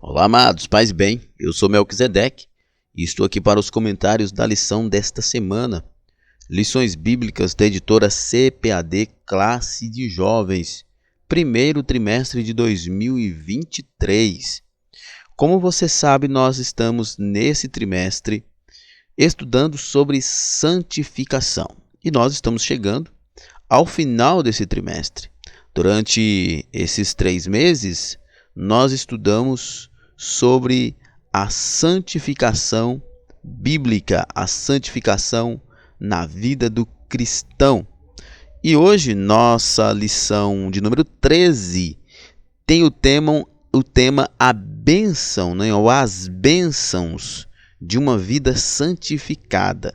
Olá, amados, paz e bem, eu sou Melquisedeque e estou aqui para os comentários da lição desta semana. Lições bíblicas da editora CPAD Classe de Jovens, primeiro trimestre de 2023. Como você sabe, nós estamos nesse trimestre estudando sobre santificação e nós estamos chegando ao final desse trimestre. Durante esses 3 meses, nós estudamos sobre a santificação bíblica, a santificação na vida do cristão. E hoje, nossa lição de número 13 tem o tema a bênção, ou as bênçãos de uma vida santificada.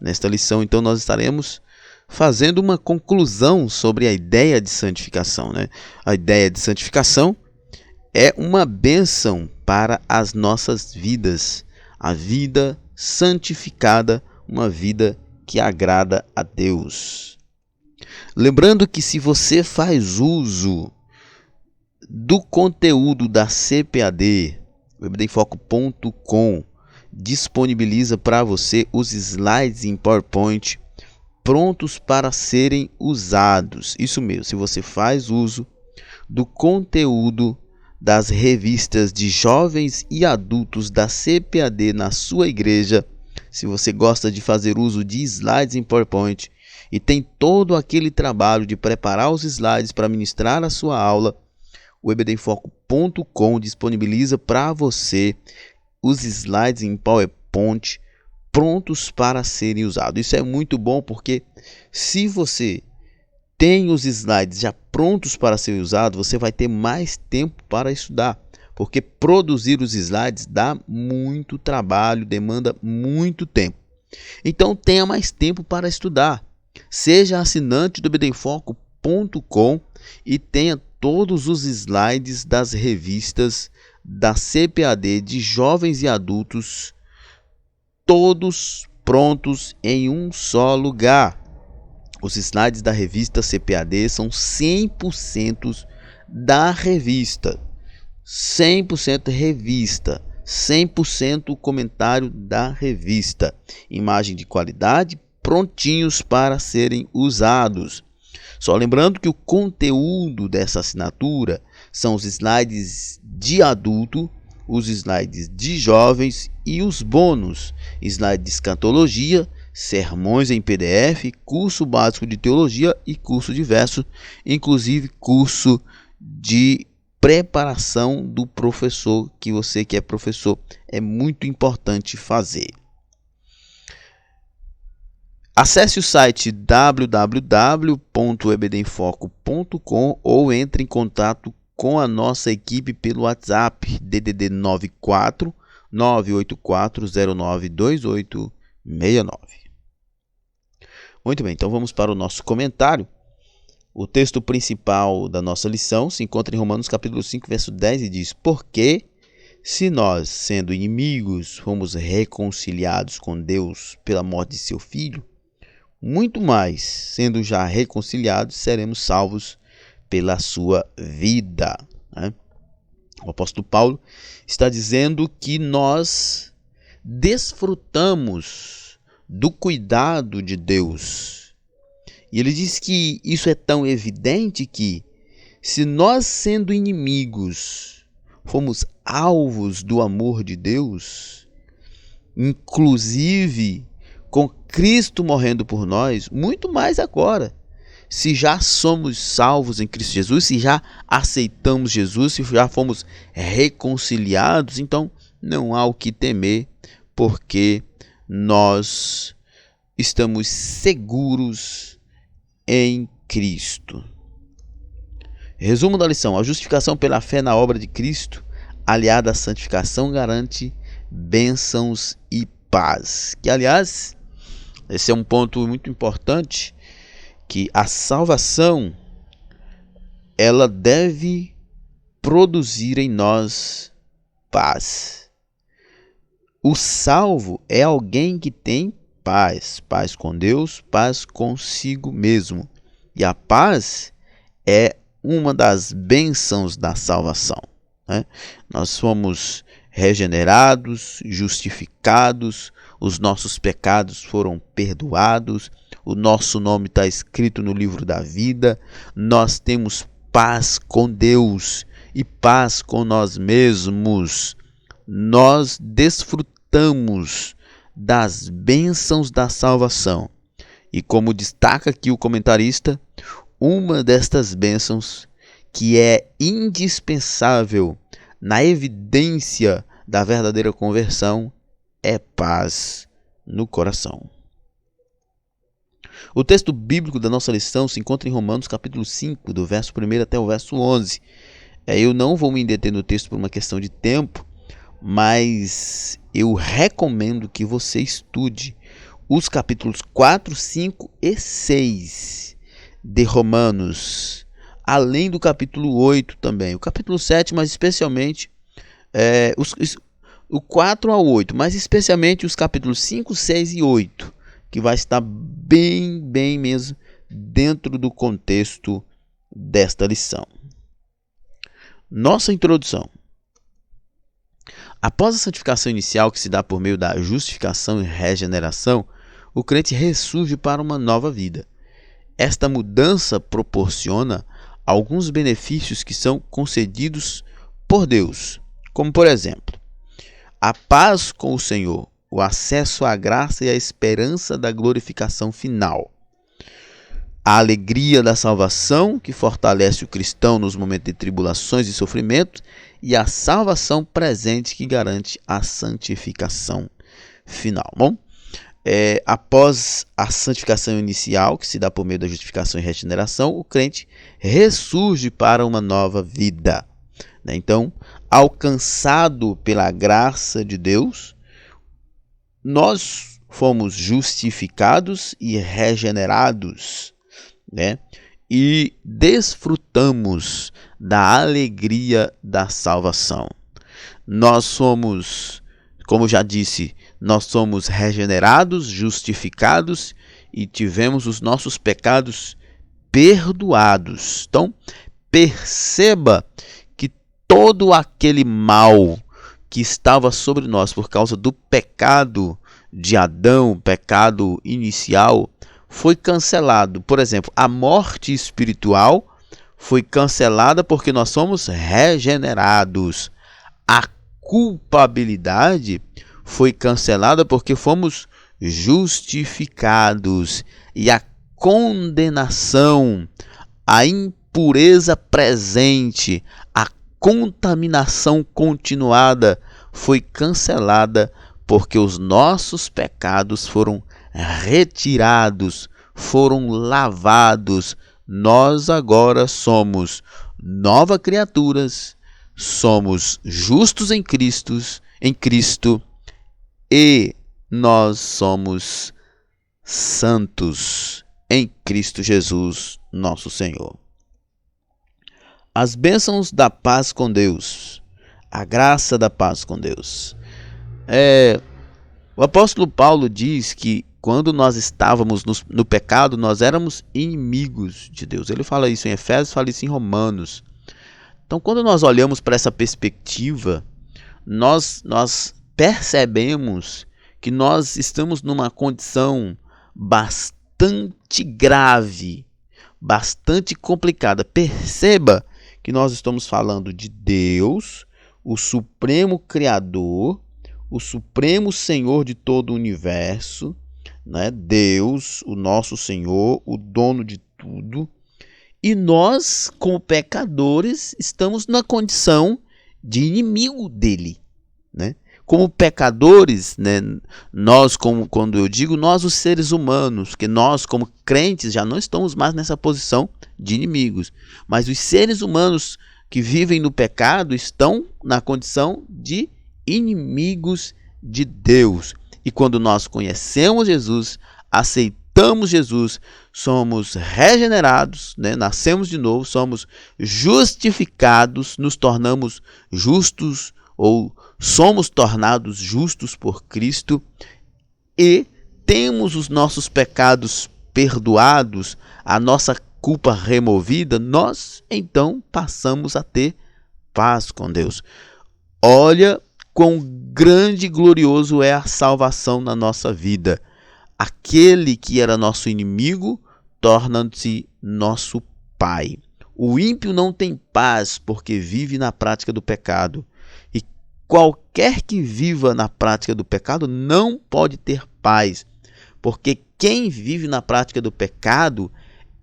Nesta lição, então, nós estaremos fazendo uma conclusão sobre a ideia de santificação. A ideia de santificação é uma bênção para as nossas vidas, a vida santificada, uma vida que agrada a Deus. Lembrando que se você faz uso do conteúdo da CPAD, o ebdemfoco.com disponibiliza para você os slides em PowerPoint prontos para serem usados. Isso mesmo, se você faz uso do conteúdo das revistas de jovens e adultos da CPAD na sua igreja, se você gosta de fazer uso de slides em PowerPoint e tem todo aquele trabalho de preparar os slides para ministrar a sua aula, o ebdemfoco.com disponibiliza para você os slides em PowerPoint prontos para serem usados. Isso é muito bom porque se você tem os slides já prontos para ser usados, você vai ter mais tempo para estudar, porque produzir os slides dá muito trabalho, demanda muito tempo. Então tenha mais tempo para estudar. Seja assinante do ebdemfoco.com e tenha todos os slides das revistas da CPAD de jovens e adultos, todos prontos em um só lugar. Os slides da revista CPAD são 100% da revista, 100% revista, 100% comentário da revista, imagem de qualidade, prontinhos para serem usados. Só lembrando que o conteúdo dessa assinatura são os slides de adulto, os slides de jovens e os bônus, slide de escatologia, sermões em PDF, curso básico de teologia e curso diverso, inclusive curso de preparação do professor, que você que é professor é muito importante fazer. Acesse o site www.ebdemfoco.com ou entre em contato com a nossa equipe pelo WhatsApp DDD 94 984 09 2869. Muito bem, então vamos para o nosso comentário. O texto principal da nossa lição se encontra em Romanos capítulo 5, verso 10 e diz: Porque se nós, sendo inimigos, fomos reconciliados com Deus pela morte de seu Filho, muito mais, sendo já reconciliados, seremos salvos pela sua vida. O apóstolo Paulo está dizendo que nós desfrutamos do cuidado de Deus. E ele diz que isso é tão evidente que, se nós, sendo inimigos, fomos alvos do amor de Deus, inclusive com Cristo morrendo por nós, muito mais agora, se já somos salvos em Cristo Jesus, se já aceitamos Jesus, se já fomos reconciliados, então não há o que temer, porque nós estamos seguros em Cristo. Resumo da lição: a justificação pela fé na obra de Cristo, aliada à santificação, garante bênçãos e paz. Que, aliás, esse é um ponto muito importante, que a salvação ela deve produzir em nós paz. O salvo é alguém que tem paz, paz com Deus, paz consigo mesmo. E a paz é uma das bênçãos da salvação. né? Nós fomos regenerados, justificados, os nossos pecados foram perdoados, o nosso nome está escrito no livro da vida, nós temos paz com Deus e paz com nós mesmos. Nós desfrutamos das bênçãos da salvação. E como destaca aqui o comentarista, uma destas bênçãos que é indispensável na evidência da verdadeira conversão é paz no coração. O texto bíblico da nossa lição se encontra em Romanos capítulo 5, do verso 1 até o verso 11. Eu não vou me deter no texto por uma questão de tempo, mas eu recomendo que você estude os capítulos 4, 5 e 6 de Romanos, além do capítulo 8 também. O capítulo 7, mas especialmente o 4 ao 8, mas especialmente os capítulos 5, 6 e 8, que vai estar bem mesmo dentro do contexto desta lição. Nossa introdução. Após a santificação inicial, que se dá por meio da justificação e regeneração, o crente ressurge para uma nova vida. Esta mudança proporciona alguns benefícios que são concedidos por Deus, como por exemplo, a paz com o Senhor, o acesso à graça e à esperança da glorificação final, a alegria da salvação, que fortalece o cristão nos momentos de tribulações e sofrimento, e a salvação presente, que garante a santificação final. Bom, após a santificação inicial, que se dá por meio da justificação e regeneração, o crente ressurge para uma nova vida. Então, alcançado pela graça de Deus, nós fomos justificados e regenerados, e desfrutamos da alegria da salvação. Nós somos, como já disse, nós somos regenerados, justificados e tivemos os nossos pecados perdoados. Então, perceba que todo aquele mal que estava sobre nós por causa do pecado de Adão, o pecado inicial, foi cancelado. Por exemplo, a morte espiritual foi cancelada porque nós somos regenerados. A culpabilidade foi cancelada porque fomos justificados. E a condenação, a impureza presente, a contaminação continuada foi cancelada porque os nossos pecados foram retirados, foram lavados. Nós agora somos novas criaturas, somos justos em Cristo e nós somos santos em Cristo Jesus, nosso Senhor. As bênçãos da paz com Deus, a graça da paz com Deus. O apóstolo Paulo diz que quando nós estávamos no pecado, nós éramos inimigos de Deus. Ele fala isso em Efésios, fala isso em Romanos. Então, quando nós olhamos para essa perspectiva, nós percebemos que nós estamos numa condição bastante grave, bastante complicada. Perceba que nós estamos falando de Deus, o Supremo Criador, o Supremo Senhor de todo o universo, Deus, o nosso Senhor, o dono de tudo, e nós, como pecadores, estamos na condição de inimigo dele, Como pecadores, nós, quando eu digo nós, os seres humanos, que nós, como crentes, já não estamos mais nessa posição de inimigos, mas os seres humanos que vivem no pecado estão na condição de inimigos de Deus. E quando nós conhecemos Jesus, aceitamos Jesus, somos regenerados, nascemos de novo, somos justificados, nos tornamos justos ou somos tornados justos por Cristo e temos os nossos pecados perdoados, a nossa culpa removida, nós então passamos a ter paz com Deus. Olha quão grande e glorioso é a salvação na nossa vida. Aquele que era nosso inimigo torna-se nosso Pai. O ímpio não tem paz porque vive na prática do pecado. E qualquer que viva na prática do pecado não pode ter paz, porque quem vive na prática do pecado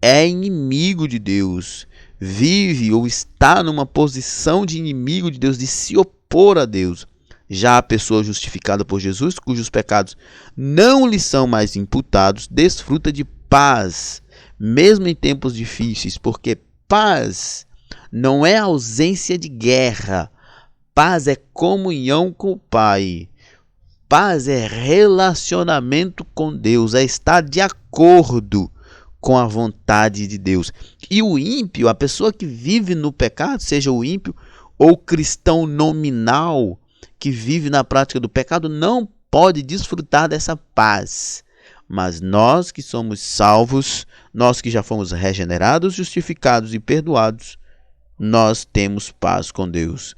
é inimigo de Deus. Vive ou está numa posição de inimigo de Deus, de se opor a Deus. Já a pessoa justificada por Jesus, cujos pecados não lhe são mais imputados, desfruta de paz, mesmo em tempos difíceis, porque paz não é ausência de guerra. Paz é comunhão com o Pai. Paz é relacionamento com Deus, é estar de acordo com a vontade de Deus. E o ímpio, a pessoa que vive no pecado, seja o ímpio ou cristão nominal, que vive na prática do pecado, não pode desfrutar dessa paz. Mas nós que somos salvos, nós que já fomos regenerados, justificados e perdoados, nós temos paz com Deus.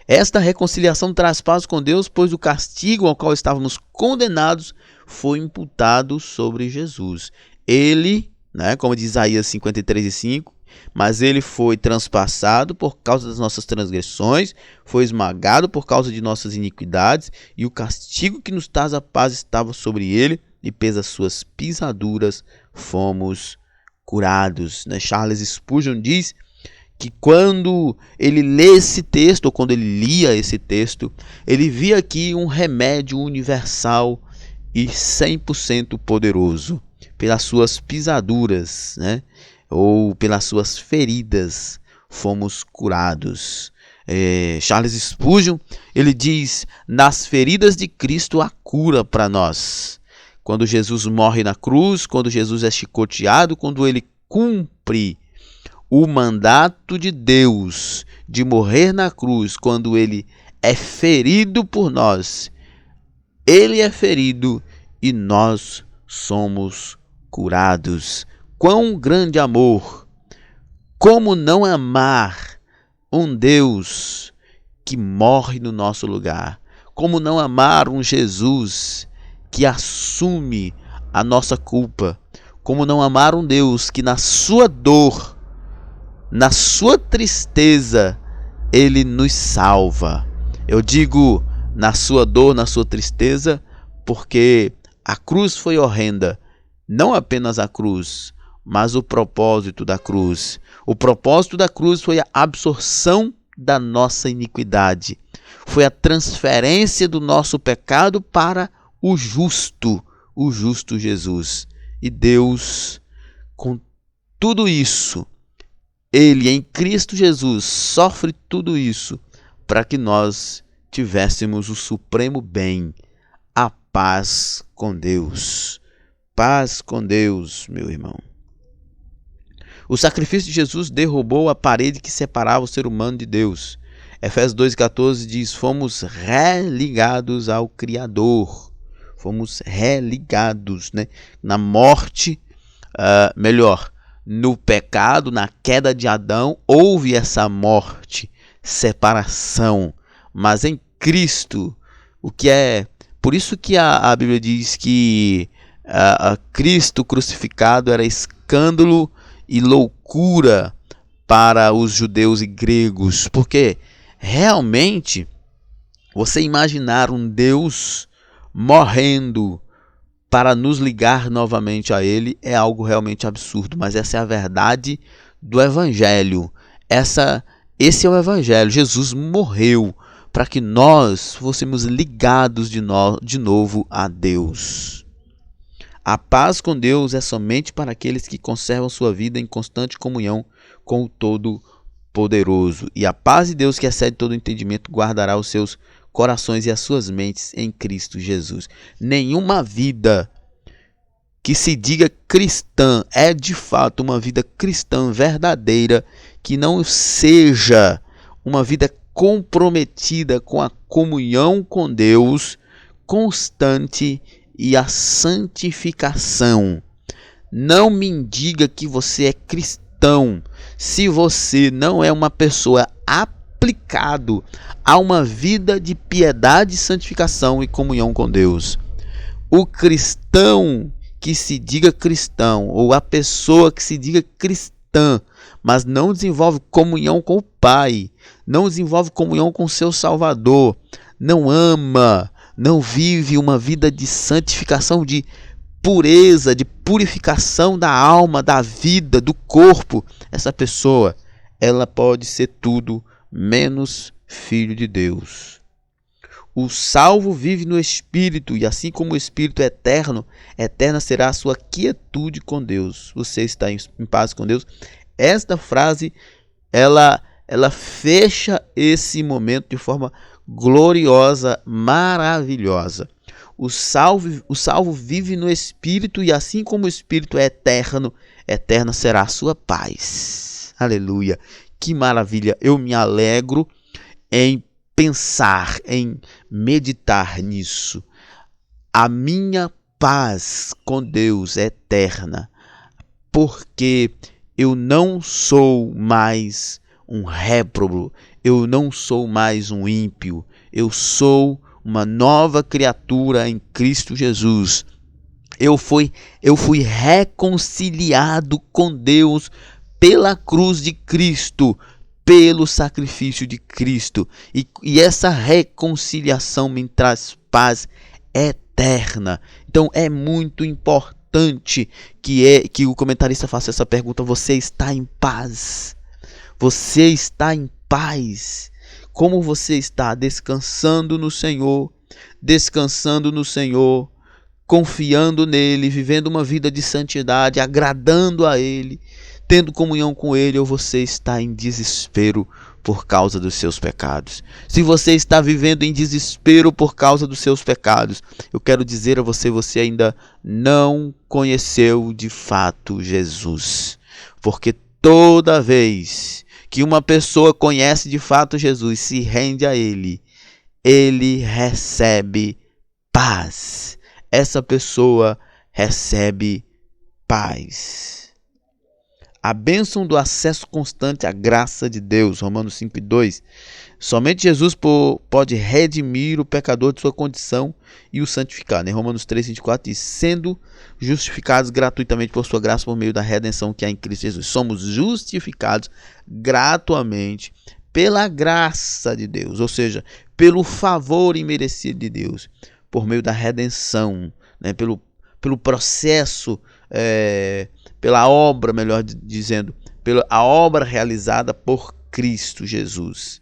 Esta reconciliação traz paz com Deus, pois o castigo ao qual estávamos condenados foi imputado sobre Jesus. Ele, como diz Isaías 53:5, mas ele foi transpassado por causa das nossas transgressões, foi esmagado por causa de nossas iniquidades, e o castigo que nos traz a paz estava sobre ele, e pelas suas pisaduras fomos curados. Charles Spurgeon diz que quando ele lê esse texto, ou quando ele lia esse texto, ele via aqui um remédio universal e 100% poderoso. Pelas suas pisaduras, ou pelas suas feridas, fomos curados. Charles Spurgeon, ele diz: nas feridas de Cristo há cura para nós. Quando Jesus morre na cruz, quando Jesus é chicoteado, quando ele cumpre o mandato de Deus de morrer na cruz, quando ele é ferido por nós, ele é ferido e nós somos curados. Quão grande amor! Como não amar um Deus que morre no nosso lugar? Como não amar um Jesus que assume a nossa culpa? Como não amar um Deus que na sua dor, na sua tristeza, ele nos salva? Eu digo na sua dor, na sua tristeza, porque a cruz foi horrenda. Não apenas a cruz, mas o propósito da cruz. O propósito da cruz foi a absorção da nossa iniquidade. Foi a transferência do nosso pecado para o justo Jesus. E Deus, com tudo isso, ele em Cristo Jesus sofre tudo isso para que nós tivéssemos o supremo bem, a paz com Deus. Paz com Deus, meu irmão. O sacrifício de Jesus derrubou a parede que separava o ser humano de Deus. Efésios 2,14 diz: fomos religados ao Criador. Fomos religados, na morte, no pecado, na queda de Adão, houve essa morte, separação. Mas em Cristo, por isso que a Bíblia diz que Cristo crucificado era escândalo e loucura para os judeus e gregos, porque realmente você imaginar um Deus morrendo para nos ligar novamente a ele é algo realmente absurdo, mas essa é a verdade do Evangelho. Esse é o Evangelho. Jesus morreu para que nós fôssemos ligados de novo a Deus. A paz com Deus é somente para aqueles que conservam sua vida em constante comunhão com o Todo-Poderoso. E a paz de Deus, que excede todo entendimento, guardará os seus corações e as suas mentes em Cristo Jesus. Nenhuma vida que se diga cristã é de fato uma vida cristã verdadeira, que não seja uma vida comprometida com a comunhão com Deus constante e a santificação. Não me diga que você é cristão se você não é uma pessoa apta aplicado a uma vida de piedade, santificação e comunhão com Deus. O cristão que se diga cristão, ou a pessoa que se diga cristã, mas não desenvolve comunhão com o Pai, não desenvolve comunhão com seu Salvador, não ama, não vive uma vida de santificação, de pureza, de purificação da alma, da vida, do corpo, essa pessoa, ela pode ser tudo menos filho de Deus. O salvo vive no Espírito, e assim como o Espírito é eterno, eterna será a sua quietude com Deus. Você está em paz com Deus. Esta frase, ela fecha esse momento de forma gloriosa, maravilhosa. O salvo vive no Espírito, e assim como o Espírito é eterno, eterna será a sua paz. Aleluia! Que maravilha! Eu me alegro em pensar, em meditar nisso. A minha paz com Deus é eterna, porque eu não sou mais um réprobo, eu não sou mais um ímpio, eu sou uma nova criatura em Cristo Jesus. Eu fui reconciliado com Deus pela cruz de Cristo, pelo sacrifício de Cristo, e essa reconciliação me traz paz eterna. Então é muito importante que o comentarista faça essa pergunta: você está em paz? Você está em paz? Como você está? Descansando no Senhor, confiando nele, vivendo uma vida de santidade, agradando a ele, tendo comunhão com ele, ou você está em desespero por causa dos seus pecados? Se você está vivendo em desespero por causa dos seus pecados, eu quero dizer a você, você ainda não conheceu de fato Jesus. Porque toda vez que uma pessoa conhece de fato Jesus, se rende a ele, ele recebe paz. Essa pessoa recebe paz. A bênção do acesso constante à graça de Deus, Romanos 5:2. Somente Jesus pode redimir o pecador de sua condição e o santificar. Romanos 3:24 diz: sendo justificados gratuitamente por sua graça por meio da redenção que há em Cristo Jesus. Somos justificados gratuitamente pela graça de Deus, ou seja, pelo favor imerecido de Deus, por meio da redenção, pelo processo, pela obra, melhor dizendo, pela obra realizada por Cristo Jesus.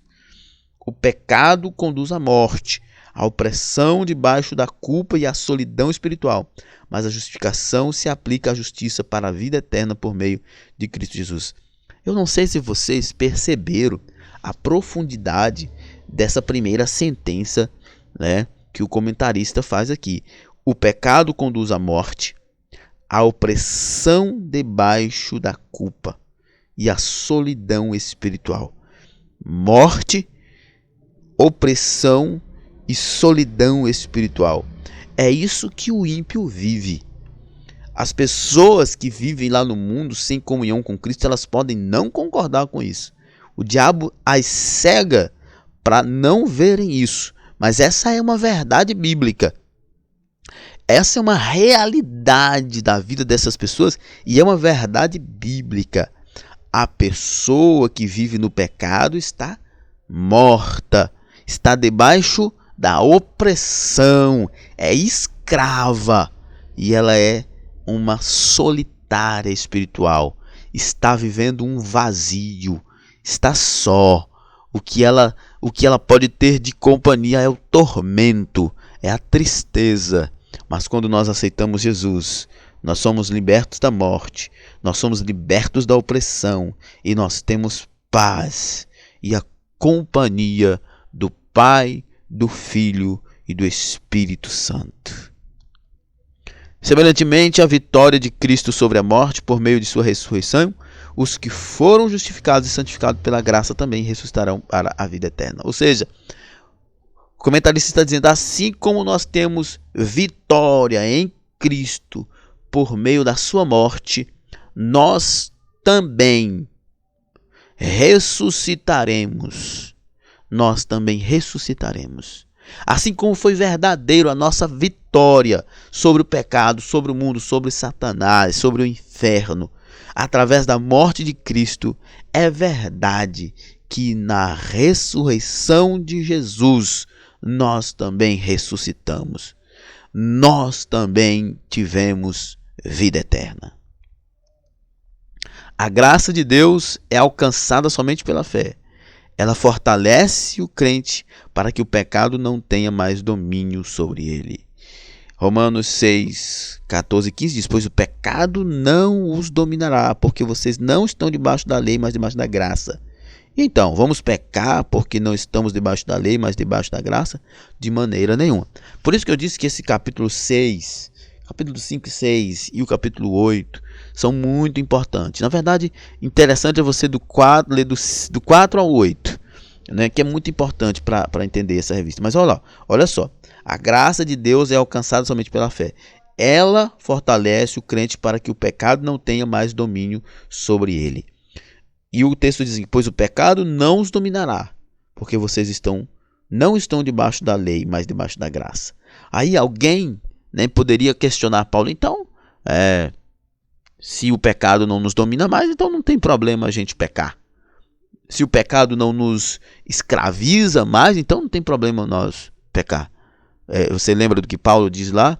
O pecado conduz à morte, à opressão debaixo da culpa e à solidão espiritual, mas a justificação se aplica à justiça para a vida eterna por meio de Cristo Jesus. Eu não sei se vocês perceberam a profundidade dessa primeira sentença, que o comentarista faz aqui. O pecado conduz à morte, à opressão debaixo da culpa e à solidão espiritual. Morte, opressão e solidão espiritual. É isso que o ímpio vive. As pessoas que vivem lá no mundo sem comunhão com Cristo, elas podem não concordar com isso. O diabo as cega para não verem isso. Mas essa é uma verdade bíblica. Essa é uma realidade da vida dessas pessoas e é uma verdade bíblica. A pessoa que vive no pecado está morta, está debaixo da opressão, é escrava e ela é uma solitária espiritual, está vivendo um vazio, está só. O que ela pode ter de companhia é o tormento, é a tristeza. Mas quando nós aceitamos Jesus, nós somos libertos da morte, nós somos libertos da opressão e nós temos paz e a companhia do Pai, do Filho e do Espírito Santo. Semelhantemente à vitória de Cristo sobre a morte por meio de sua ressurreição, os que foram justificados e santificados pela graça também ressuscitarão para a vida eterna. Ou seja, o comentarista está dizendo, assim como nós temos vitória em Cristo por meio da sua morte, nós também ressuscitaremos nós também ressuscitaremos. Assim como foi verdadeiro a nossa vitória sobre o pecado, sobre o mundo, sobre Satanás, sobre o inferno, através da morte de Cristo, é verdade que na ressurreição de Jesus nós também ressuscitamos. Nós também tivemos vida eterna. A graça de Deus é alcançada somente pela fé. Ela fortalece o crente para que o pecado não tenha mais domínio sobre ele. Romanos 6, 14 e 15 diz: pois o pecado não os dominará, porque vocês não estão debaixo da lei, mas debaixo da graça. Então, vamos pecar porque não estamos debaixo da lei, mas debaixo da graça? De maneira nenhuma. Por isso que eu disse que esse capítulo 6, capítulo 5 e 6 e o capítulo 8 são muito importantes. Na verdade, interessante é você ler do 4 ao 8, né, que é muito importante para entender essa revista. Mas olha só, a graça de Deus é alcançada somente pela fé. Ela fortalece o crente para que o pecado não tenha mais domínio sobre ele. E o texto diz: pois o pecado não os dominará, porque vocês não estão debaixo da lei, mas debaixo da graça. Aí alguém, né, poderia questionar Paulo: então, se o pecado não nos domina mais, então não tem problema a gente pecar. Se o pecado não nos escraviza mais, então não tem problema nós pecar. Você lembra do que Paulo diz lá?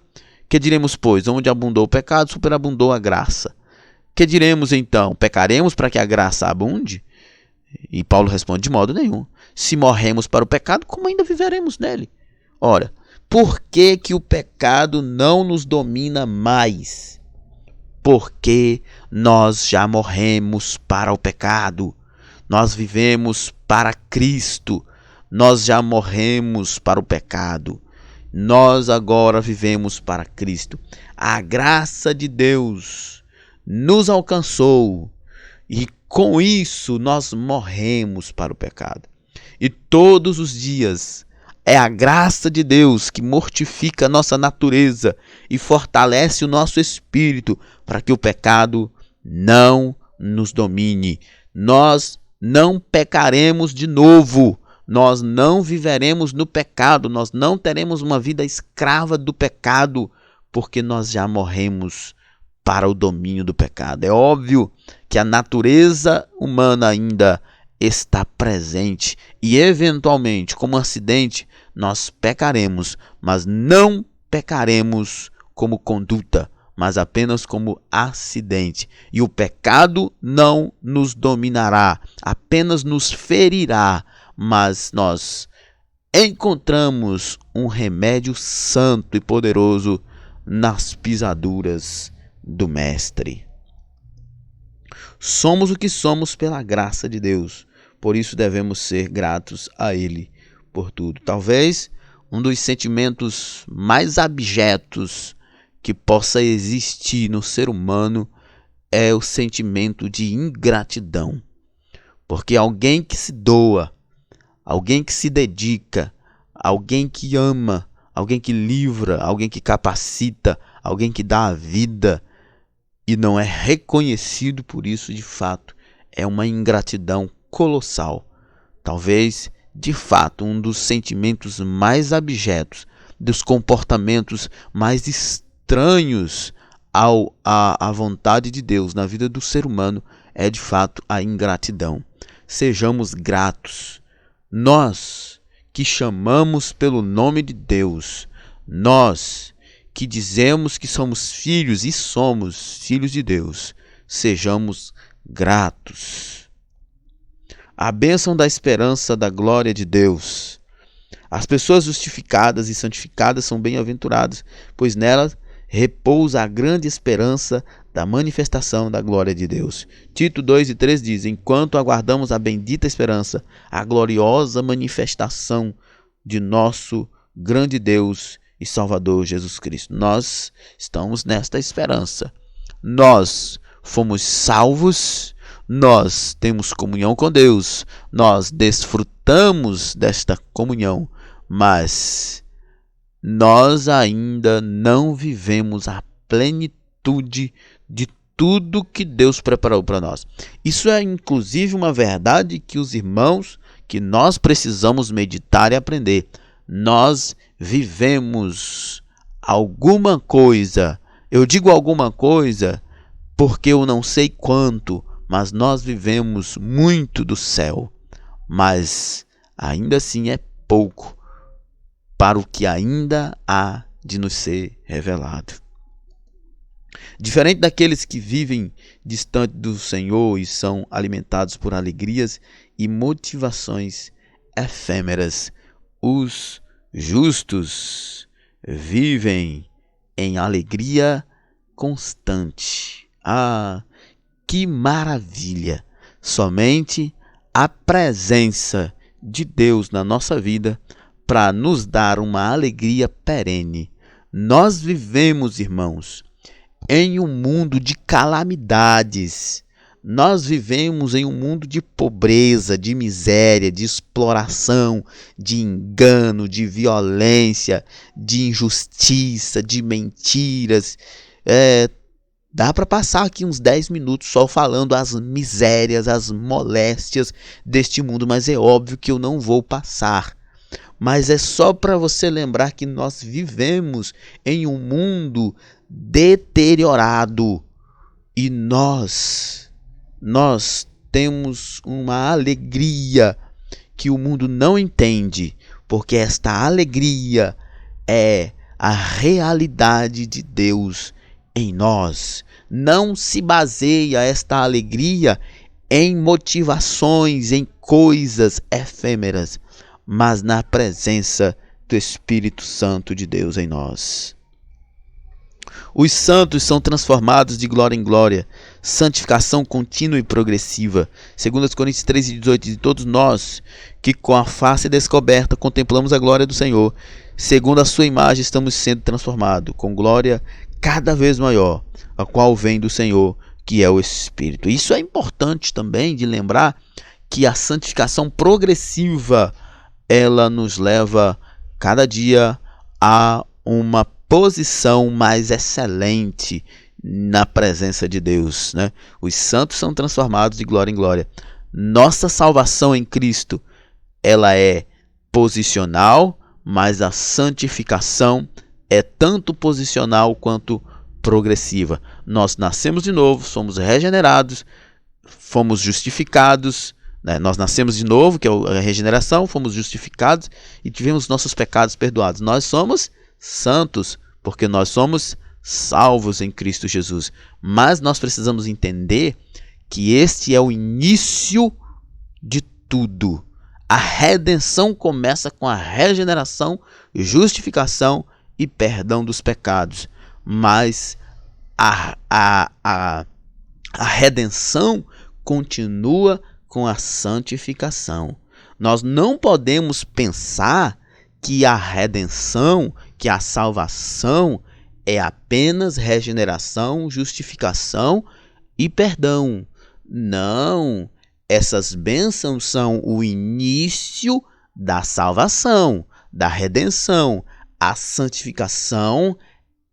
Que diremos, pois, onde abundou o pecado, superabundou a graça. Que diremos então? Pecaremos para que a graça abunde? E Paulo responde: de modo nenhum. Se morremos para o pecado, como ainda viveremos nele? Ora, por que o pecado não nos domina mais? Porque nós já morremos para o pecado. Nós vivemos para Cristo. Nós já morremos para o pecado. Nós agora vivemos para Cristo. A graça de Deus nos alcançou e com isso nós morremos para o pecado. E todos os dias é a graça de Deus que mortifica a nossa natureza e fortalece o nosso espírito para que o pecado não nos domine. Nós não pecaremos de novo. Nós não viveremos no pecado. Nós não teremos uma vida escrava do pecado, porque nós já morremos para o domínio do pecado. É óbvio que a natureza humana ainda está presente e eventualmente, como um acidente, nós pecaremos, mas não pecaremos como conduta, mas apenas como acidente. E o pecado não nos dominará, apenas nos ferirá, mas nós encontramos um remédio santo e poderoso nas pisaduras do Mestre. Somos o que somos pela graça de Deus, por isso devemos ser gratos a Ele por tudo. Talvez um dos sentimentos mais abjetos que possa existir no ser humano é o sentimento de ingratidão, porque alguém que se doa, alguém que se dedica, alguém que ama, alguém que livra, alguém que capacita, alguém que dá a vida e não é reconhecido por isso, de fato, é uma ingratidão colossal. Talvez, de fato, um dos sentimentos mais abjetos, dos comportamentos mais estranhos à vontade de Deus na vida do ser humano é, de fato, a ingratidão. Sejamos gratos. Nós que chamamos pelo nome de Deus, nós que dizemos que somos filhos e somos filhos de Deus, sejamos gratos. A bênção da esperança da glória de Deus. As pessoas justificadas e santificadas são bem-aventuradas, pois nelas repousa a grande esperança da manifestação da glória de Deus. Tito 2:3 diz: enquanto aguardamos a bendita esperança, a gloriosa manifestação de nosso grande Deus e Salvador Jesus Cristo. Nós estamos nesta esperança. Nós fomos salvos, nós temos comunhão com Deus, nós desfrutamos desta comunhão, mas nós ainda não vivemos a plenitude de tudo que Deus preparou para nós. Isso é inclusive uma verdade que os irmãos que nós precisamos meditar e aprender. Nós vivemos alguma coisa. Eu digo alguma coisa porque eu não sei quanto, mas nós vivemos muito do céu. Mas ainda assim é pouco para o que ainda há de nos ser revelado. Diferente daqueles que vivem distante do Senhor e são alimentados por alegrias e motivações efêmeras, os justos vivem em alegria constante. Ah, que maravilha! Somente a presença de Deus na nossa vida para nos dar uma alegria perene. Nós vivemos, irmãos, em um mundo de calamidades. Nós vivemos em um mundo de pobreza, de miséria, de exploração, de engano, de violência, de injustiça, de mentiras. Dá para passar aqui uns 10 minutos só falando as misérias, as moléstias deste mundo, mas é óbvio que eu não vou passar. Mas é só para você lembrar que nós vivemos em um mundo deteriorado e nós temos uma alegria que o mundo não entende, porque esta alegria é a realidade de Deus em nós. Não se baseia esta alegria em motivações, em coisas efêmeras, mas na presença do Espírito Santo de Deus em nós. Os santos são transformados de glória em glória, santificação contínua e progressiva. 2 Coríntios 3:18, de todos nós que com a face descoberta contemplamos a glória do Senhor, segundo a sua imagem estamos sendo transformados, com glória cada vez maior, a qual vem do Senhor, que é o Espírito. Isso é importante também de lembrar que a santificação progressiva, ela nos leva cada dia a uma posição mais excelente na presença de Deus, né? Os santos são transformados de glória em glória. Nossa salvação em Cristo, ela é posicional, mas a santificação é tanto posicional quanto progressiva. Nós nascemos de novo, somos regenerados, fomos justificados, né? Nós nascemos de novo, que é a regeneração, fomos justificados e tivemos nossos pecados perdoados. Nós somos santos porque nós somos salvos em Cristo Jesus. Mas nós precisamos entender que este é o início de tudo. A redenção começa com a regeneração, justificação e perdão dos pecados. Mas a redenção continua com a santificação. Nós não podemos pensar que a redenção, que a salvação é apenas regeneração, justificação e perdão. Não, essas bênçãos são o início da salvação, da redenção. A santificação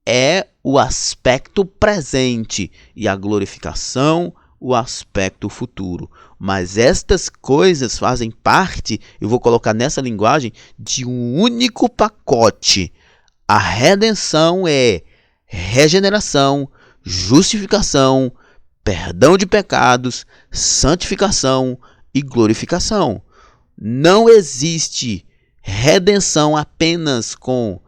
é o aspecto presente e a glorificação, o aspecto futuro. Mas estas coisas fazem parte, eu vou colocar nessa linguagem, de um único pacote. A redenção é regeneração, justificação, perdão de pecados, santificação e glorificação. Não existe redenção apenas com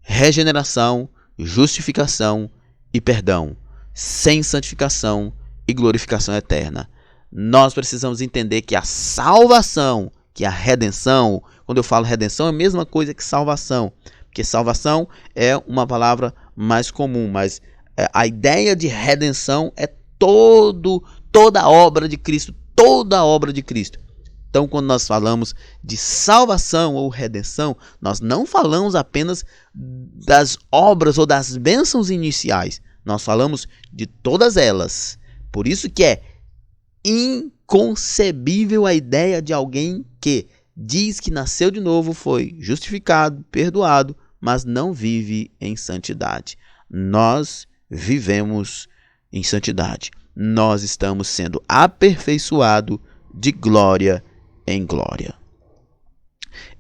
regeneração, justificação e perdão, sem santificação e glorificação eterna. Nós precisamos entender que a salvação, que a redenção, quando eu falo redenção é a mesma coisa que salvação, porque salvação é uma palavra mais comum, mas a ideia de redenção é toda a obra de Cristo, toda a obra de Cristo. Então, quando nós falamos de salvação ou redenção, nós não falamos apenas das obras ou das bênçãos iniciais, nós falamos de todas elas. Por isso que é inconcebível a ideia de alguém que diz que nasceu de novo, foi justificado, perdoado, mas não vive em santidade. Nós vivemos em santidade. Nós estamos sendo aperfeiçoados de glória em glória.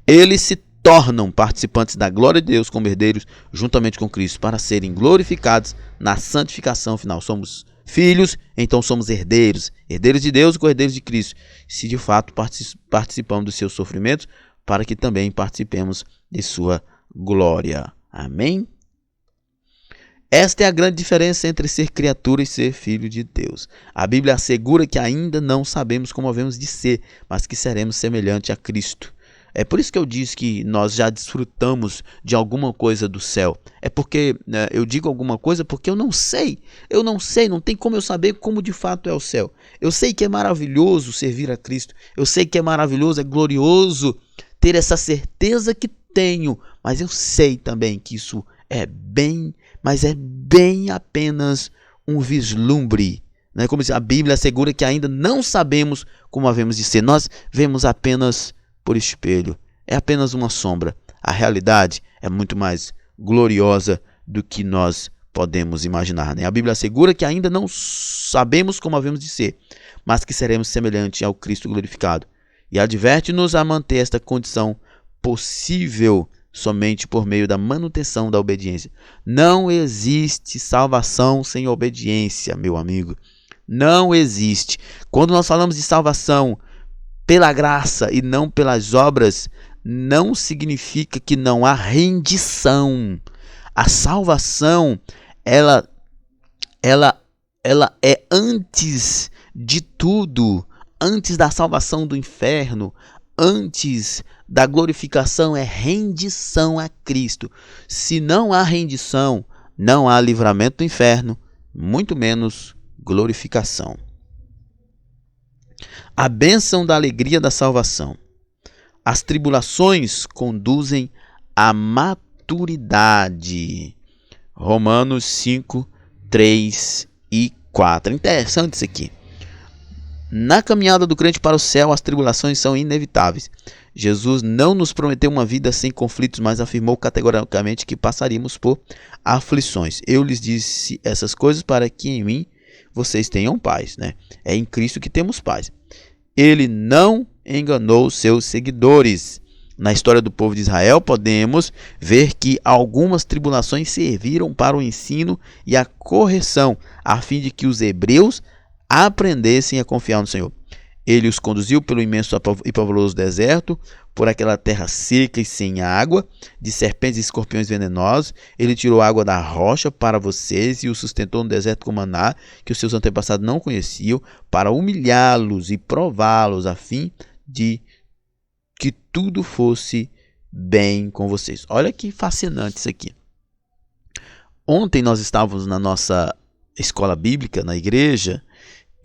Eles se tornam participantes da glória de Deus como herdeiros juntamente com Cristo para serem glorificados na santificação final. Somos filhos, então somos herdeiros, herdeiros de Deus e co-herdeiros de Cristo, se de fato participamos dos seus sofrimentos, para que também participemos de sua glória. Amém? Esta é a grande diferença entre ser criatura e ser filho de Deus. A Bíblia assegura que ainda não sabemos como havemos de ser, mas que seremos semelhante a Cristo. É por isso que eu disse que nós já desfrutamos de alguma coisa do céu. É porque eu digo alguma coisa porque eu não sei, não tem como eu saber como de fato é o céu. Eu sei que é maravilhoso servir a Cristo, eu sei que é maravilhoso, é glorioso ter essa certeza que tenho, mas eu sei também que isso mas é bem apenas um vislumbre. Como a Bíblia assegura que ainda não sabemos como havemos de ser, nós vemos apenas por espelho, é apenas uma sombra. A realidade é muito mais gloriosa do que nós podemos imaginar. A Bíblia assegura que ainda não sabemos como havemos de ser, mas que seremos semelhantes ao Cristo glorificado. E adverte-nos a manter esta condição possível somente por meio da manutenção da obediência. Não existe salvação sem obediência, meu amigo. Não existe. Quando nós falamos de salvação pela graça e não pelas obras, não significa que não há rendição. A salvação, ela é antes de tudo, antes da salvação do inferno, antes da glorificação, é rendição a Cristo. Se não há rendição, não há livramento do inferno, muito menos glorificação. A bênção da alegria da salvação. As tribulações conduzem à maturidade. Romanos 5, 3 e 4. Interessante isso aqui. Na caminhada do crente para o céu, as tribulações são inevitáveis. Jesus não nos prometeu uma vida sem conflitos, mas afirmou categoricamente que passaríamos por aflições. Eu lhes disse essas coisas para que em mim vocês tenham paz. É em Cristo que temos paz. Ele não enganou seus seguidores. Na história do povo de Israel, podemos ver que algumas tribulações serviram para o ensino e a correção, a fim de que os hebreus aprendessem a confiar no Senhor. Ele os conduziu pelo imenso e pavoroso deserto, por aquela terra seca e sem água, de serpentes e escorpiões venenosos. Ele tirou água da rocha para vocês e os sustentou no deserto com maná, que os seus antepassados não conheciam, para humilhá-los e prová-los, a fim de que tudo fosse bem com vocês. Olha que fascinante isso aqui. Ontem nós estávamos na nossa escola bíblica, na igreja,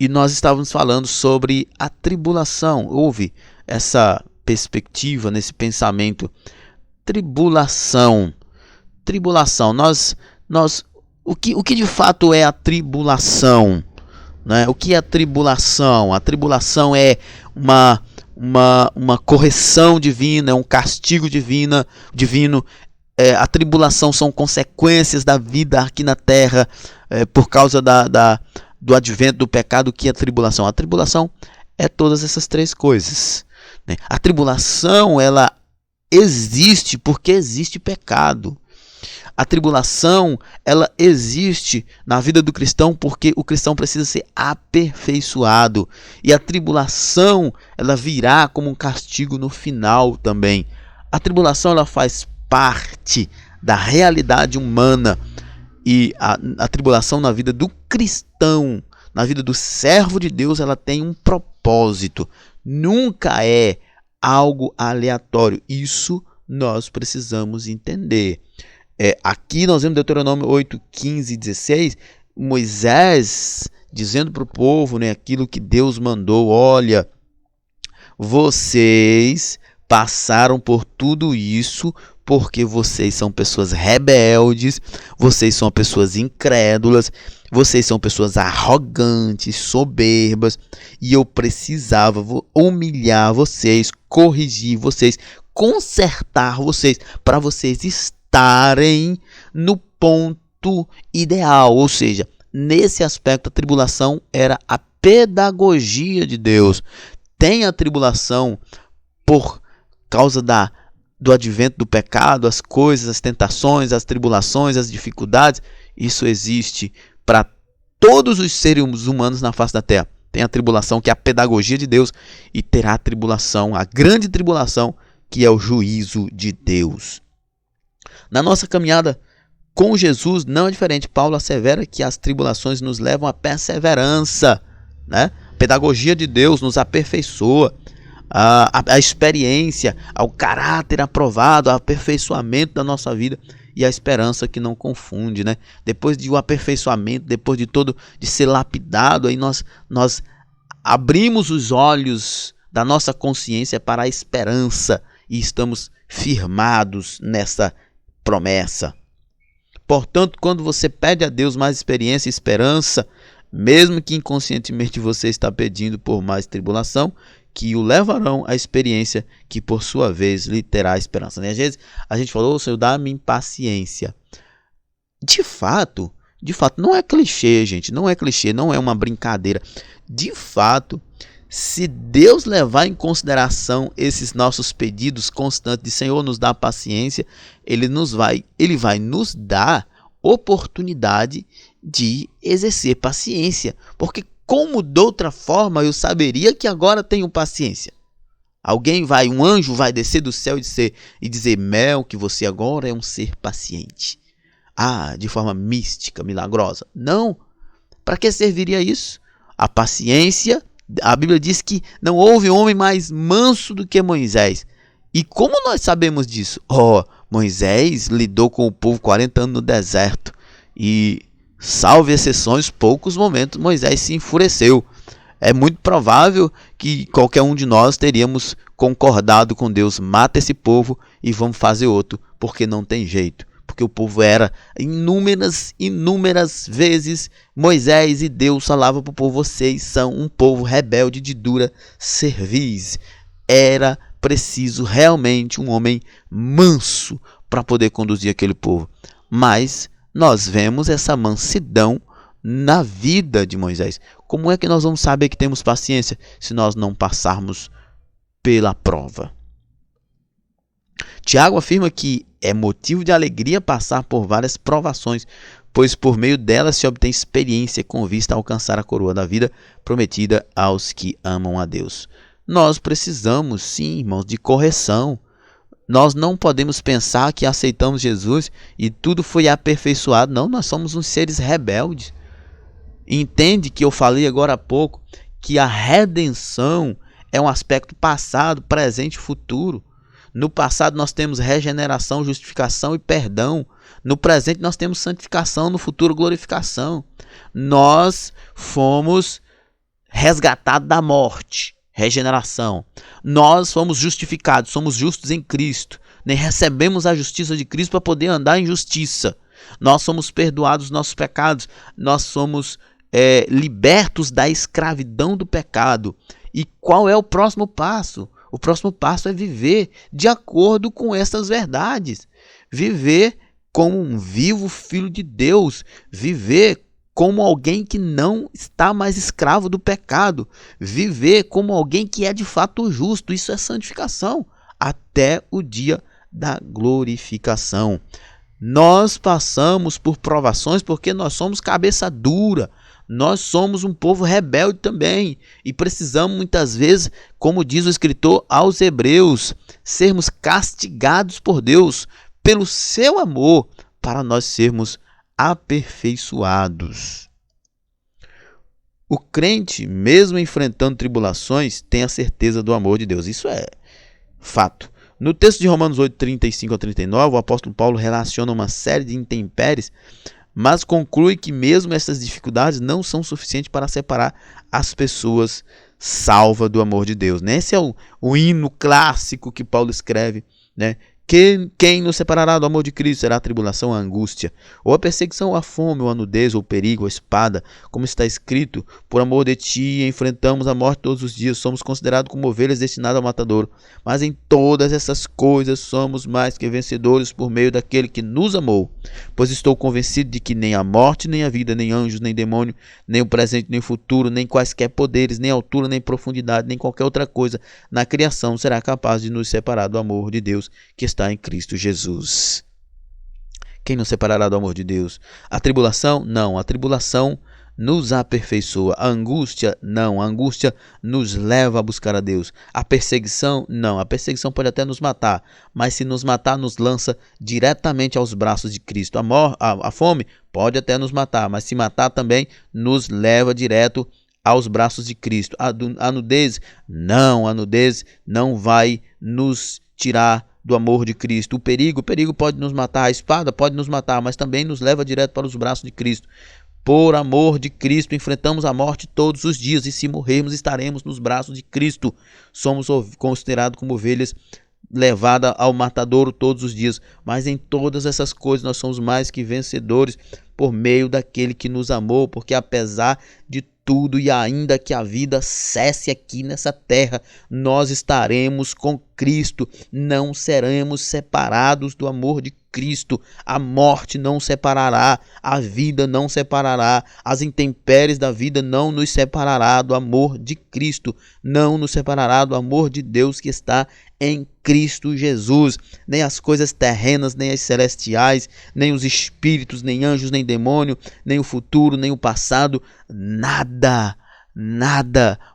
e nós estávamos falando sobre a tribulação. Houve essa perspectiva, nesse pensamento. Tribulação. O que de fato é a tribulação? O que é a tribulação? A tribulação é uma correção divina, é um castigo divino. A tribulação são consequências da vida aqui na terra, por causa do advento do pecado. Que é a tribulação? A tribulação é todas essas três coisas. A tribulação, ela existe porque existe pecado. A tribulação, ela existe na vida do cristão porque o cristão precisa ser aperfeiçoado. E a tribulação, ela virá como um castigo no final também. A tribulação, ela faz parte da realidade humana. E a tribulação na vida do cristão, na vida do servo de Deus, ela tem um propósito. Nunca é algo aleatório. Isso nós precisamos entender. Aqui nós vemos Deuteronômio 8, 15 e 16, Moisés dizendo para o povo, aquilo que Deus mandou. Olha, vocês passaram por tudo isso porque vocês são pessoas rebeldes, vocês são pessoas incrédulas, vocês são pessoas arrogantes, soberbas, e eu precisava humilhar vocês, corrigir vocês, consertar vocês, para vocês estarem no ponto ideal. Ou seja, nesse aspecto, a tribulação era a pedagogia de Deus. Tem a tribulação por causa da do advento do pecado, as coisas, as tentações, as tribulações, as dificuldades, isso existe para todos os seres humanos na face da terra. Tem a tribulação, que é a pedagogia de Deus, e terá a tribulação, a grande tribulação, que é o juízo de Deus. Na nossa caminhada com Jesus não é diferente. Paulo assevera que as tribulações nos levam à perseverança, né? A pedagogia de Deus nos aperfeiçoa, a experiência, ao caráter aprovado, ao aperfeiçoamento da nossa vida e a esperança que não confunde, né? Depois de um aperfeiçoamento, depois de ser lapidado, aí nós abrimos os olhos da nossa consciência para a esperança e estamos firmados nessa promessa. Portanto, quando você pede a Deus mais experiência e esperança, mesmo que inconscientemente você está pedindo por mais tribulação, que o levarão à experiência que por sua vez lhe terá esperança. Às vezes a gente falou, Senhor, dá-me paciência. De fato, não é clichê, gente, não é clichê, não é uma brincadeira. De fato, se Deus levar em consideração esses nossos pedidos constantes de Senhor, nos dá paciência, Ele vai nos dar oportunidade de exercer paciência. Porque como de outra forma eu saberia que agora tenho paciência? Um anjo vai descer do céu e dizer, Mel, que você agora é um ser paciente. De forma mística, milagrosa. Não. Para que serviria isso? A paciência, a Bíblia diz que não houve homem mais manso do que Moisés. E como nós sabemos disso? Moisés lidou com o povo 40 anos no deserto. E, salve exceções, poucos momentos Moisés se enfureceu. É muito provável que qualquer um de nós teríamos concordado com Deus. Mata esse povo e vamos fazer outro, porque não tem jeito. Porque o povo era inúmeras vezes Moisés e Deus falavam para o povo, vocês são um povo rebelde de dura cerviz. Era preciso realmente um homem manso para poder conduzir aquele povo. Mas nós vemos essa mansidão na vida de Moisés. Como é que nós vamos saber que temos paciência se nós não passarmos pela prova? Tiago afirma que é motivo de alegria passar por várias provações, pois por meio delas se obtém experiência com vista a alcançar a coroa da vida prometida aos que amam a Deus. Nós precisamos, sim, irmãos, de correção. Nós não podemos pensar que aceitamos Jesus e tudo foi aperfeiçoado. Não, nós somos uns seres rebeldes. Entende que eu falei agora há pouco que a redenção é um aspecto passado, presente e futuro. No passado nós temos regeneração, justificação e perdão. No presente nós temos santificação, no futuro glorificação. Nós fomos resgatados da morte, regeneração. Nós fomos justificados, somos justos em Cristo. Nem recebemos a justiça de Cristo para poder andar em justiça. Nós somos perdoados dos nossos pecados. Nós somos libertos da escravidão do pecado. E qual é o próximo passo? O próximo passo é viver de acordo com essas verdades. Viver como um vivo filho de Deus. Viver como alguém que não está mais escravo do pecado. Viver como alguém que é de fato justo. Isso é santificação. Até o dia da glorificação. Nós passamos por provações porque nós somos cabeça dura. Nós somos um povo rebelde também e precisamos muitas vezes, como diz o escritor aos Hebreus, sermos castigados por Deus pelo seu amor para nós sermos aperfeiçoados. O crente, mesmo enfrentando tribulações, tem a certeza do amor de Deus. Isso é fato. No texto de Romanos 8, 35 a 39, o apóstolo Paulo relaciona uma série de intempéries, mas conclui que mesmo essas dificuldades não são suficientes para separar as pessoas salvas do amor de Deus. Esse é o hino clássico que Paulo escreve, né? Quem nos separará do amor de Cristo? Será a tribulação, a angústia, ou a perseguição, ou a fome, ou a nudez, ou o perigo, ou a espada, como está escrito, por amor de ti enfrentamos a morte todos os dias, somos considerados como ovelhas destinadas ao matadouro, mas em todas essas coisas somos mais que vencedores por meio daquele que nos amou, pois estou convencido de que nem a morte, nem a vida, nem anjos, nem demônio, nem o presente, nem o futuro, nem quaisquer poderes, nem altura, nem profundidade, nem qualquer outra coisa na criação será capaz de nos separar do amor de Deus que está em Cristo Jesus. Quem nos separará do amor de Deus? A tribulação? Não, a tribulação nos aperfeiçoa. A angústia? Não, a angústia nos leva a buscar a Deus. A perseguição? Não, a perseguição pode até nos matar, mas se nos matar, nos lança diretamente aos braços de Cristo. A fome pode até nos matar, mas se matar também nos leva direto aos braços de Cristo. A nudez? Não, a nudez não vai nos tirar do amor de Cristo. O perigo pode nos matar, a espada pode nos matar, mas também nos leva direto para os braços de Cristo. Por amor de Cristo, enfrentamos a morte todos os dias, e se morrermos, estaremos nos braços de Cristo. Somos considerados como ovelhas levadas ao matadouro todos os dias, mas em todas essas coisas nós somos mais que vencedores por meio daquele que nos amou, porque apesar de tudo e ainda que a vida cesse aqui nessa terra, nós estaremos com Cristo, não seremos separados do amor de Cristo. A morte não separará, a vida não separará, as intempéries da vida não nos separará do amor de Cristo, não nos separará do amor de Deus que está em Cristo Jesus. Nem as coisas terrenas, nem as celestiais, nem os espíritos, nem anjos, nem demônio, nem o futuro, nem o passado, nada,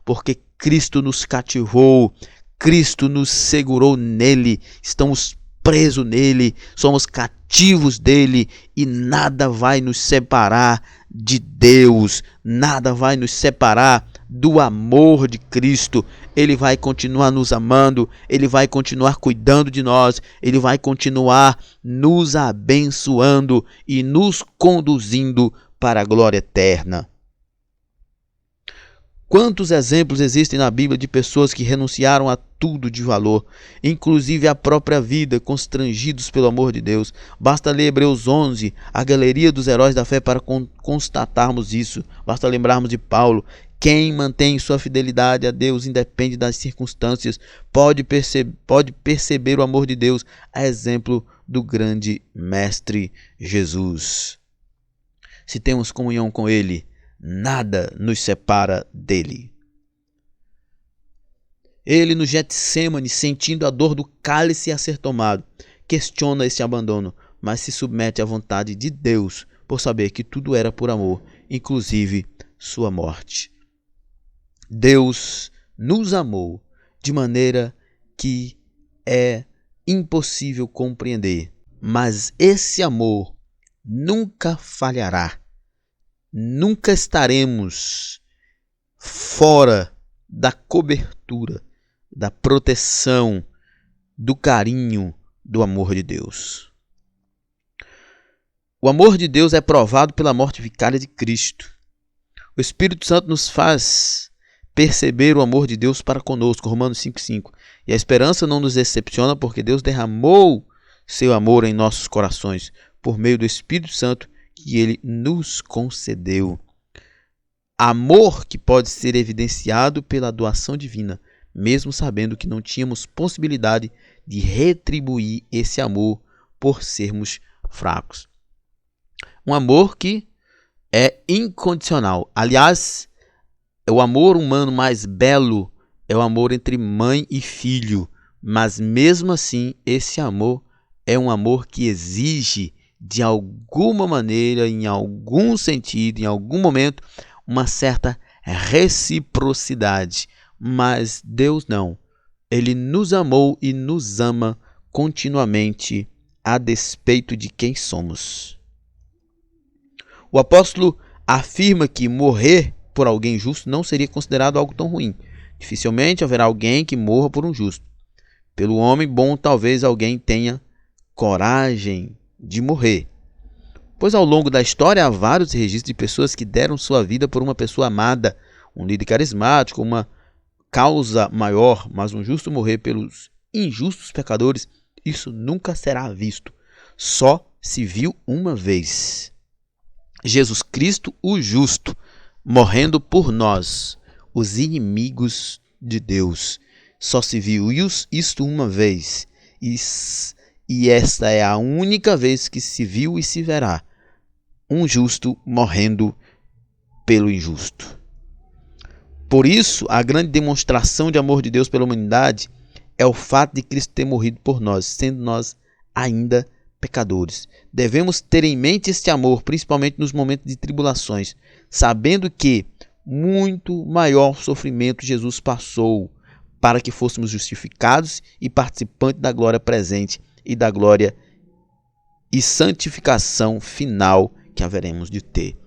porque Cristo nos cativou, Cristo nos segurou nele, estamos presos nele, somos cativos dele, e nada vai nos separar de Deus, nada vai nos separar do amor de Cristo. Ele vai continuar nos amando, ele vai continuar cuidando de nós, ele vai continuar nos abençoando e nos conduzindo para a glória eterna. Quantos exemplos existem na Bíblia de pessoas que renunciaram a tudo de valor, inclusive a própria vida, constrangidos pelo amor de Deus? Basta ler Hebreus 11, a galeria dos heróis da fé, para constatarmos isso. Basta lembrarmos de Paulo. Quem mantém sua fidelidade a Deus, independe das circunstâncias, pode perceber o amor de Deus, a exemplo do grande Mestre Jesus. Se temos comunhão com Ele, nada nos separa dele. Ele, no Getsêmani, sentindo a dor do cálice a ser tomado, questiona esse abandono, mas se submete à vontade de Deus, por saber que tudo era por amor, inclusive sua morte. Deus nos amou de maneira que é impossível compreender, mas esse amor nunca falhará. Nunca estaremos fora da cobertura, da proteção, do carinho do amor de Deus. O amor de Deus é provado pela morte vicária de Cristo. O Espírito Santo nos faz perceber o amor de Deus para conosco, Romanos 5,5. E a esperança não nos decepciona, porque Deus derramou seu amor em nossos corações por meio do Espírito Santo que Ele nos concedeu. Amor que pode ser evidenciado pela doação divina, mesmo sabendo que não tínhamos possibilidade de retribuir esse amor por sermos fracos. Um amor que é incondicional. Aliás, o amor humano mais belo é o amor entre mãe e filho, mas mesmo assim esse amor é um amor que exige, de alguma maneira, em algum sentido, em algum momento, uma certa reciprocidade. Mas Deus não. Ele nos amou e nos ama continuamente, a despeito de quem somos. O apóstolo afirma que morrer por alguém justo não seria considerado algo tão ruim. Dificilmente haverá alguém que morra por um justo. Pelo homem bom, talvez alguém tenha coragem de morrer, pois ao longo da história há vários registros de pessoas que deram sua vida por uma pessoa amada, um líder carismático, uma causa maior. Mas um justo morrer pelos injustos pecadores, isso nunca será visto, só se viu uma vez. Jesus Cristo, o justo, morrendo por nós, os inimigos de Deus. Só se viu isto uma vez, e esta é a única vez que se viu e se verá um justo morrendo pelo injusto. Por isso, a grande demonstração de amor de Deus pela humanidade é o fato de Cristo ter morrido por nós, sendo nós ainda pecadores. Devemos ter em mente este amor, principalmente nos momentos de tribulações, sabendo que muito maior sofrimento Jesus passou para que fôssemos justificados e participantes da glória presente e da glória e santificação final que haveremos de ter.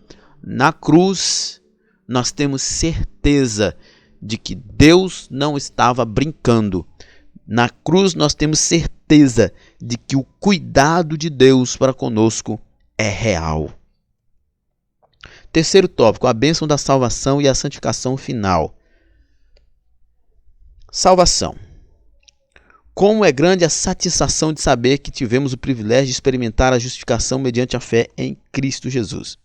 Na cruz, nós temos certeza de que Deus não estava brincando. Na cruz, nós temos certeza de que o cuidado de Deus para conosco é real. Terceiro tópico, a bênção da salvação e a santificação final. Salvação. Como é grande a satisfação de saber que tivemos o privilégio de experimentar a justificação mediante a fé em Cristo Jesus.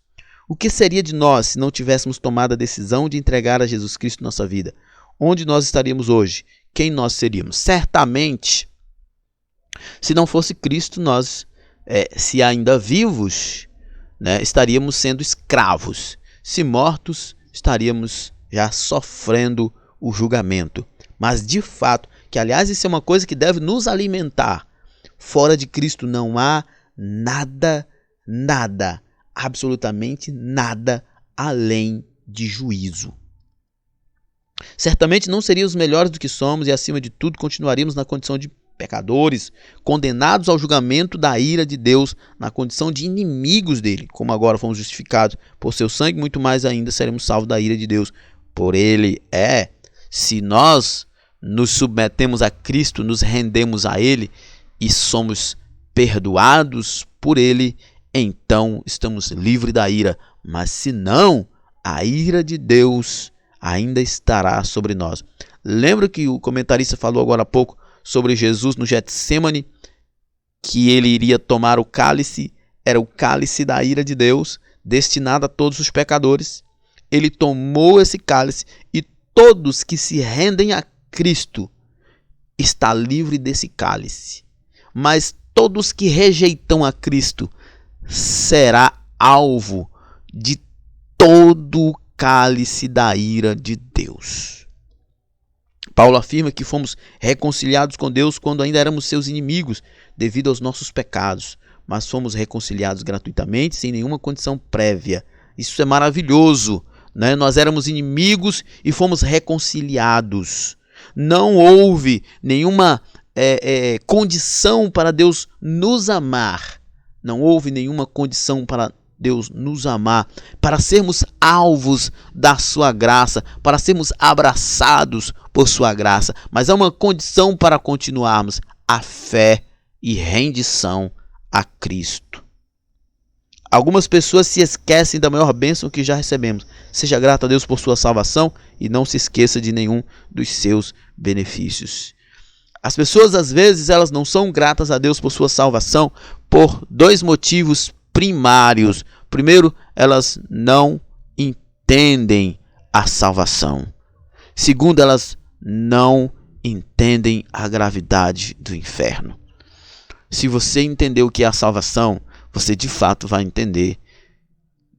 O que seria de nós se não tivéssemos tomado a decisão de entregar a Jesus Cristo nossa vida? Onde nós estaríamos hoje? Quem nós seríamos? Certamente, se não fosse Cristo, nós, se ainda vivos, estaríamos sendo escravos. Se mortos, estaríamos já sofrendo o julgamento. Mas de fato, que aliás isso é uma coisa que deve nos alimentar. Fora de Cristo não há nada, absolutamente nada além de juízo. Certamente não seríamos melhores do que somos e acima de tudo continuaríamos na condição de pecadores, condenados ao julgamento da ira de Deus, na condição de inimigos dele. Como agora fomos justificados por seu sangue, muito mais ainda seremos salvos da ira de Deus por ele. Se nós nos submetemos a Cristo, nos rendemos a ele e somos perdoados por ele, então estamos livres da ira. Mas se não, a ira de Deus ainda estará sobre nós. Lembra que o comentarista falou agora há pouco sobre Jesus no Getsêmani, que ele iria tomar o cálice, era o cálice da ira de Deus, destinado a todos os pecadores. Ele tomou esse cálice e todos que se rendem a Cristo está livre desse cálice. Mas todos que rejeitam a Cristo será alvo de todo o cálice da ira de Deus. Paulo afirma que fomos reconciliados com Deus quando ainda éramos seus inimigos, devido aos nossos pecados, mas fomos reconciliados gratuitamente, sem nenhuma condição prévia. Isso é maravilhoso, Nós éramos inimigos e fomos reconciliados. Não houve nenhuma condição para Deus nos amar. Não houve nenhuma condição para Deus nos amar, para sermos alvos da sua graça, para sermos abraçados por sua graça. Mas há uma condição para continuarmos: a fé e rendição a Cristo. Algumas pessoas se esquecem da maior bênção que já recebemos. Seja grato a Deus por sua salvação e não se esqueça de nenhum dos seus benefícios. As pessoas, às vezes, elas não são gratas a Deus por sua salvação por dois motivos primários. Primeiro, elas não entendem a salvação. Segundo, elas não entendem a gravidade do inferno. Se você entender o que é a salvação, você de fato vai entender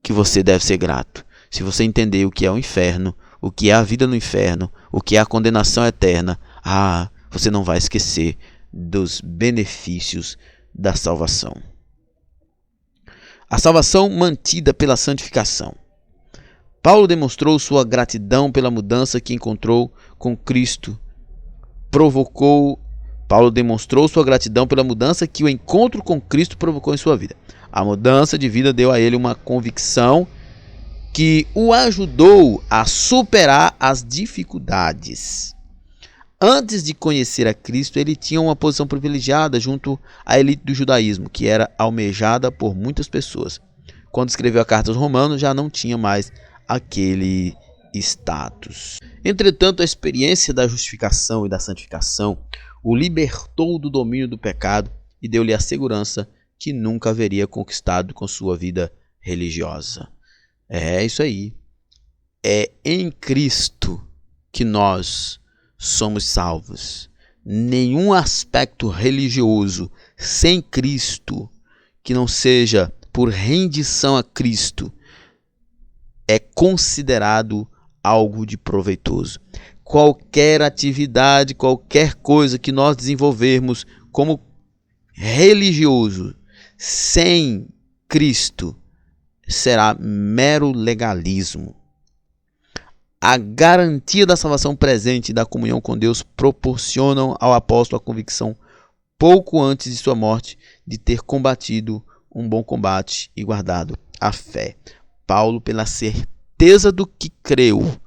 que você deve ser grato. Se você entender o que é o inferno, o que é a vida no inferno, o que é a condenação eterna, você não vai esquecer dos benefícios da salvação. A salvação mantida pela santificação. Paulo demonstrou sua gratidão pela mudança que encontrou com Cristo. Paulo demonstrou sua gratidão pela mudança que o encontro com Cristo provocou em sua vida. A mudança de vida deu a ele uma convicção que o ajudou a superar as dificuldades. Antes de conhecer a Cristo, ele tinha uma posição privilegiada junto à elite do judaísmo, que era almejada por muitas pessoas. Quando escreveu a carta aos Romanos, já não tinha mais aquele status. Entretanto, a experiência da justificação e da santificação o libertou do domínio do pecado e deu-lhe a segurança que nunca haveria conquistado com sua vida religiosa. É isso aí. É em Cristo que nós somos salvos. Nenhum aspecto religioso sem Cristo, que não seja por rendição a Cristo, é considerado algo de proveitoso. qualquer atividade, qualquer coisa que nós desenvolvermos como religioso sem Cristo será mero legalismo. A garantia da salvação presente e da comunhão com Deus proporcionam ao apóstolo a convicção, pouco antes de sua morte, de ter combatido um bom combate e guardado a fé. Paulo, pela certeza do que creu,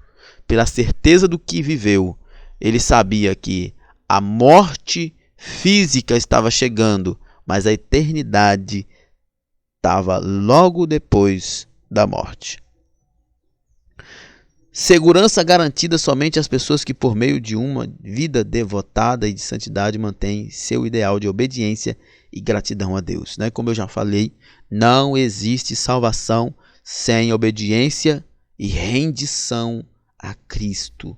pela certeza do que viveu, ele sabia que a morte física estava chegando, mas a eternidade estava logo depois da morte. Segurança garantida somente às pessoas que, por meio de uma vida devotada e de santidade, mantêm seu ideal de obediência e gratidão a Deus. Como eu já falei, não existe salvação sem obediência e rendição a Cristo.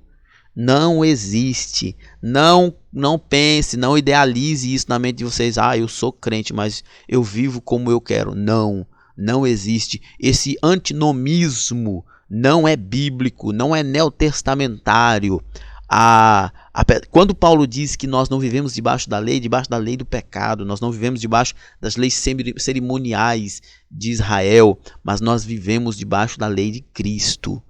Não existe. Não pense, não idealize isso na mente de vocês. Eu sou crente, mas eu vivo como eu quero. Não existe. Esse antinomismo não é bíblico, não é neotestamentário. Quando Paulo diz que nós não vivemos debaixo da lei do pecado, nós não vivemos debaixo das leis cerimoniais de Israel, mas nós vivemos debaixo da lei de Cristo.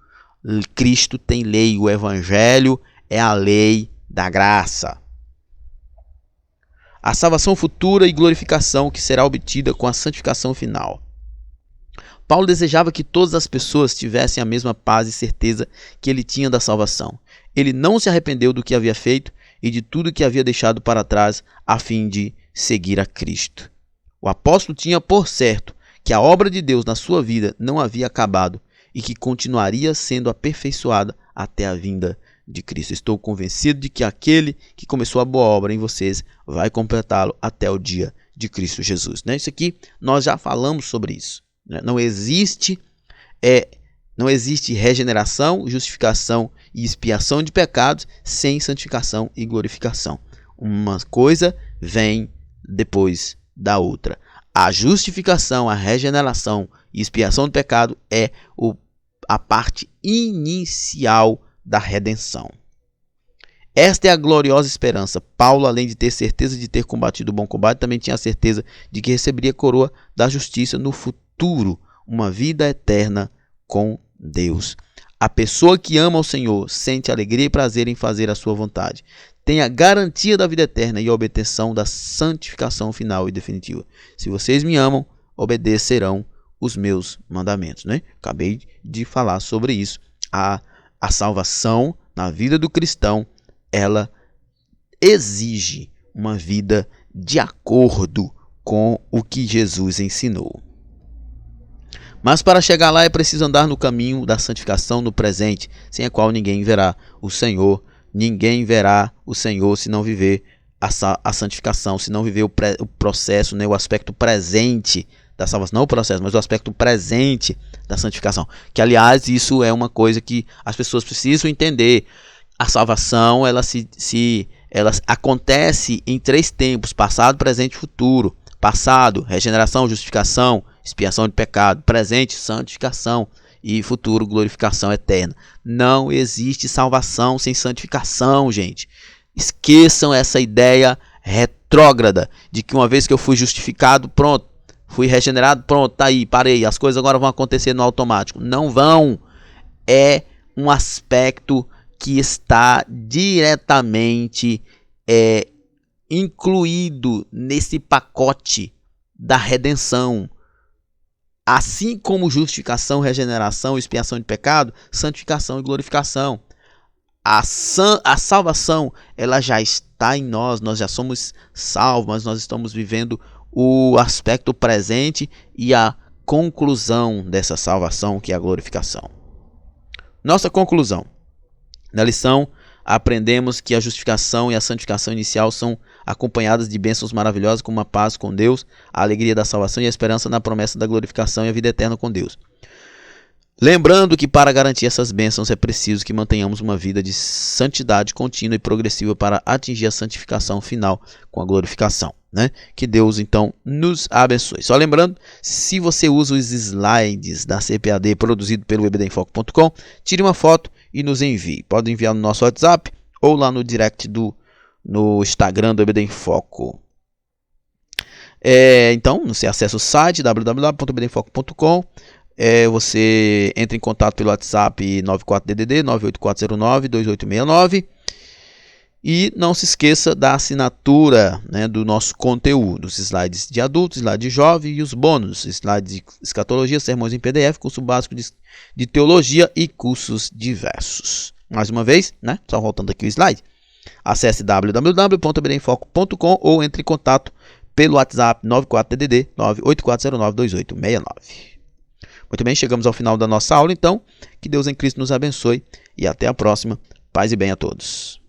Cristo tem lei, o Evangelho é a lei da graça. A salvação futura e glorificação que será obtida com a santificação final. Paulo desejava que todas as pessoas tivessem a mesma paz e certeza que ele tinha da salvação. Ele não se arrependeu do que havia feito e de tudo que havia deixado para trás a fim de seguir a Cristo. O apóstolo tinha por certo que a obra de Deus na sua vida não havia acabado e que continuaria sendo aperfeiçoada até a vinda de Cristo. Estou convencido de que aquele que começou a boa obra em vocês vai completá-lo até o dia de Cristo Jesus. Isso aqui nós já falamos sobre isso. Não existe regeneração, justificação e expiação de pecados sem santificação e glorificação. Uma coisa vem depois da outra. A justificação, a regeneração e expiação do pecado é a parte inicial da redenção. Esta é a gloriosa esperança. Paulo, além de ter certeza de ter combatido o bom combate, também tinha a certeza de que receberia a coroa da justiça no futuro, uma vida eterna com Deus. A pessoa que ama o Senhor sente alegria e prazer em fazer a sua vontade. Tem a garantia da vida eterna e a obtenção da santificação final e definitiva. Se vocês me amam, obedecerão os meus mandamentos. Acabei de falar sobre isso. A salvação na vida do cristão, ela exige uma vida de acordo com o que Jesus ensinou. Mas para chegar lá é preciso andar no caminho da santificação no presente, sem a qual ninguém verá o Senhor. Ninguém verá o Senhor se não viver a santificação, se não viver o processo, o aspecto presente da salvação. Não o processo, mas o aspecto presente da santificação. Que, aliás, isso é uma coisa que as pessoas precisam entender. A salvação, ela acontece em 3 tempos: passado, presente e futuro. Passado, regeneração, justificação, expiação de pecado. Presente, santificação. E futuro, glorificação eterna. Não existe salvação sem santificação, gente. Esqueçam essa ideia retrógrada de que uma vez que eu fui justificado, pronto, fui regenerado, pronto, tá aí, parei, as coisas agora vão acontecer no automático. Não vão. É um aspecto que está diretamente incluído nesse pacote da redenção. Assim como justificação, regeneração, expiação de pecado, santificação e glorificação. A salvação, ela já está em nós já somos salvos, mas nós estamos vivendo o aspecto presente e a conclusão dessa salvação, que é a glorificação. Nossa conclusão. Na lição, aprendemos que a justificação e a santificação inicial são acompanhadas de bênçãos maravilhosas, como a paz com Deus, a alegria da salvação e a esperança na promessa da glorificação e a vida eterna com Deus. Lembrando que para garantir essas bênçãos é preciso que mantenhamos uma vida de santidade contínua e progressiva para atingir a santificação final com a glorificação, né? Que Deus então nos abençoe. Só lembrando, se você usa os slides da CPAD produzido pelo ebdenfoco.com, tire uma foto e nos envie. Pode enviar no nosso WhatsApp ou lá no direct no Instagram do EBD em Foco. Então, você acessa o site www.ebdenfoco.com. Você entra em contato pelo WhatsApp 94DDD 984092869 e não se esqueça da assinatura, né, do nosso conteúdo, os slides de adultos, slide de jovem e os bônus, slides de escatologia, sermões em PDF, curso básico de teologia e cursos diversos. Mais uma vez, né, só voltando aqui o slide, acesse www.ebdenfoco.com ou entre em contato pelo WhatsApp 94DDD 984092869. Muito bem, chegamos ao final da nossa aula, então. Que Deus em Cristo nos abençoe e até a próxima. Paz e bem a todos.